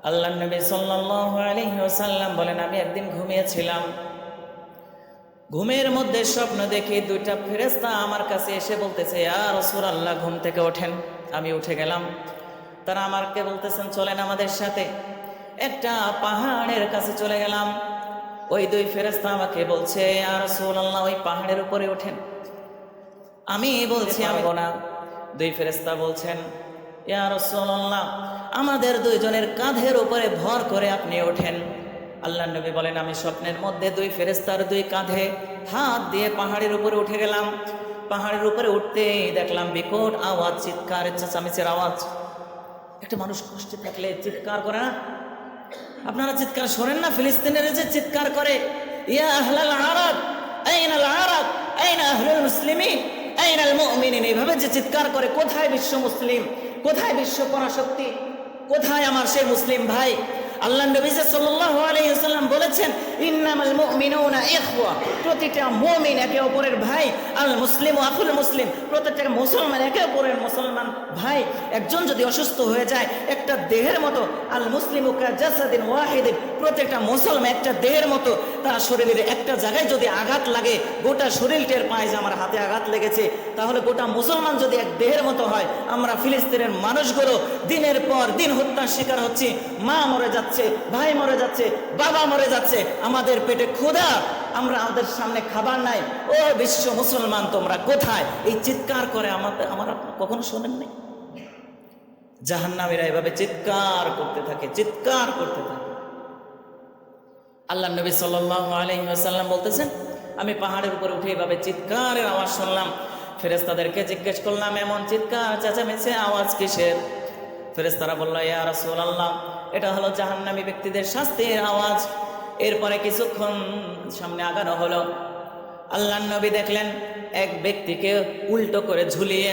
আল্লাহর নবী সাল্লাল্লাহু আলাইহি ওয়াসাল্লাম বলেন, আমি একদিন ঘুমিয়েছিলাম, ঘুমের মধ্যে স্বপ্ন দেখি দুইটা ফেরেশতা আমার কাছে এসে বলতেছে, ইয়া রাসূলুল্লাহ, ঘুম থেকে ওঠেন। আমি উঠে গেলাম। তারা আমাকে বলতেছেন, চলেন আমাদের সাথে। একটা পাহাড়ের কাছে চলে গেলাম। ওই দুই ফেরেশতা আমাকে বলছে, ইয়া রাসূলুল্লাহ, ওই পাহাড়ের উপরে ওঠেন। আমি বলছি আমি না। দুই ফেরেশতা বলছেন, ইয়া রাসূলুল্লাহ, আমাদের দুইজনের কাঁধের উপরে ভর করে আপনি ওঠেন। আল্লাহর নবী বলেন, আমি স্বপ্নের মধ্যে দুই ফেরেশতার দুই কাঁধে হাত দিয়ে পাহাড়ের উপরে উঠে গেলাম। পাহাড়ের উপরে উঠতেই দেখলাম বিকট আওয়াজ, চিৎকার, চেঁচামেচির আওয়াজ। একটা মানুষ কষ্টে থাকলে চিৎকার করে না? আপনারা চিৎকার শোনেন না? ফিলিস্তিনের যে চিৎকার করে, ইয়া আহলাল আরাব আইনাল আরাব আইনা আহলুল মুসলিমিন আইনাল মুমিনিন, এইভাবে যে চিৎকার করে, কোথায় বিশ্ব মুসলিম, কোথায় বিশ্ব পরাশক্তি, কোথায় আমার সেই মুসলিম ভাই? আল্লাহ নবী সাল্লাল্লাহু আলাইহি ওয়াসাল্লাম বলেছেন, ইন্নামাল মুমিনুনা ইখওয়া, প্রতিটা মুমিন একে অপরের ভাই। আল মুসলিমু আখুল মুসলিম, প্রত্যেকটা মুসলমান একে অপরের মুসলমান ভাই। একজন যদি অসুস্থ হয়ে যায়, একটা দেহের মতো, আল মুসলিমু কাজাসাদিন ওয়াহিদিন, প্রত্যেকটা মুসলমান একটা দেহের মতো। তার শরীরের একটা জায়গায় যদি আঘাত লাগে, গোটা শরীর টের পায় যে আমার হাতে আঘাত লেগেছে। তাহলে গোটা মুসলমান যদি এক দেহের মতো হয়, আমরা ফিলিস্তিনের মানুষগুলো দিনের পর দিন হত্যার শিকার হচ্ছি। মা মরে যাচ্ছে, ভাই মরে যাচ্ছে, বাবা মরে যাচ্ছে, আমাদের পেটে ক্ষুধা, আমরা আমাদের সামনে খাবার নাই। ও বিশ্ব মুসলমান, তোমরা কোথায়? এই চিৎকার করে আমরা কখনো শোনেন নাই? জাহান্নামীরা এভাবে চিৎকার করতে থাকে, চিৎকার করতে থাকে। আল্লাহ নবী সাল্লাল্লাহু আলাইহি ওয়াসাল্লাম বলতেছেন, আমি পাহাড়ের উপরে উঠে এভাবে চিৎকারের আওয়াজ শুনলাম। ফেরেশতাদেরকে জিজ্ঞেস করলাম, এমন চিৎকার চেঁচামেচি আওয়াজ কিসের? ফেরেশতারা বলল, ইয়া রাসূলুল্লাহ, এটা হলো জাহান্নামী ব্যক্তিদের শাস্তির আওয়াজ। এরপরে কিছুক্ষণ সামনে আগানো হলো। আল্লাহর নবী দেখলেন এক ব্যক্তিকে উল্টো করে ঝুলিয়ে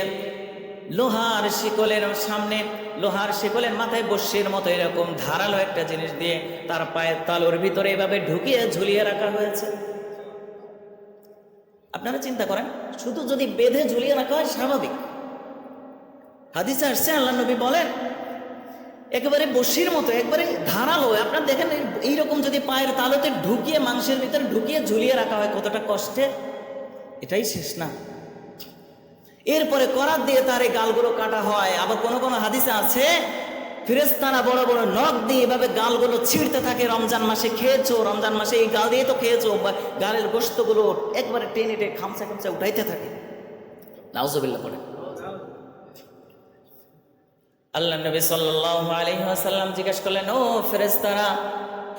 লোহার শিকলের সামনে, লোহার শিকলের মাথায় বর্ষির মতো এরকম ধারালো একটা জিনিস দিয়ে তার পায়ের তালুর ভিতরে এভাবে ঢুকিয়ে ঝুলিয়ে রাখা হয়েছে। আপনারা চিন্তা করেন, শুধু যদি বেঁধে ঝুলিয়ে রাখা হয় স্বাভাবিক। হাদিসে আসছে, আল্লাহর নবী বলেন, একেবারে বসির মতো, একবারে ধারালো। আপনারা দেখেন, এইরকম যদি পায়ের তালুতে ঢুকিয়ে, মাংসের ভিতরে ঢুকিয়ে ঝুলিয়ে রাখা হয়, কতটা কষ্টে! এটাই শেষ না। এরপরে করাত দিয়ে তার এই গালগুলো কাটা হয়। আবার কোনো কোনো হাদিসে আছে, ফেরেশতারা বড় বড় নখ দিয়ে এভাবে গালগুলো ছিঁড়তে থাকে। রমজান মাসে খেয়েছো, রমজান মাসে এই গাল দিয়ে তো খেয়েছো, গালের গোশতগুলো একবারে টেনে টেনে খামচা খামচা উঠাইতে থাকে। নাউজুবিল্লাহ পড়ে। আল্লাহ নবী সাল্লাল্লাহু আলাইহি ওয়াসাল্লাম জিজ্ঞেস করলেন, ও ফেরেশতারা,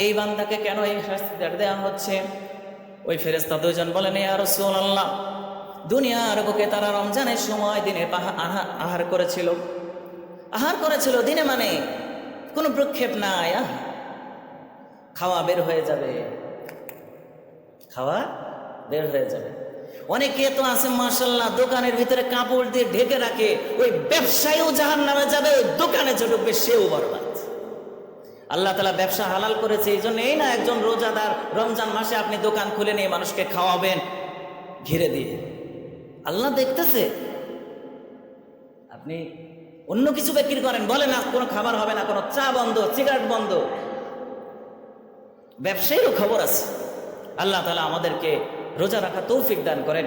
এই বান্দাকে কেন এই শাস্তি দেওয়া হচ্ছে? ওই ফেরেশতা দুইজন বলেন, ইয়া রাসূলুল্লাহ, দুনিয়ার বুকে তারা রমজানের সময় দিনে আহার করেছিল। আহার করেছিল দিনে, মানে কোনো প্রক্ষেপ নাই, খাওয়া বের হয়ে যাবে, খাওয়া বের হয়ে যাবে। অনেকে তো আছে মাশাআল্লাহ, দোকানের ভিতরে কাপড় দিয়ে ঢেকে রাখে, ওই ব্যবসায়ীও জাহান্নামে যাবে, ওই দোকানে যে ঢুকবে সেও বরবাদ। আল্লাহ তাআলা ব্যবসা হালাল করেছে, এই জন্য এই না একজন রোজাদার রমজান মাসে আপনি দোকান খুলে নিয়ে মানুষকে খাওয়াবেন ঘিরে দিয়ে। আল্লাহ দেখতেছে। আপনি অন্য কিছু বিক্রি করেন, বলেন না কোনো খাবার হবে না, কোনো চা বন্ধ, সিগারেট বন্ধ, ব্যবসায়ীরও খবর আছে। আল্লাহ তাআলা আমাদেরকে রোজা রাখা তৌফিক দান করেন।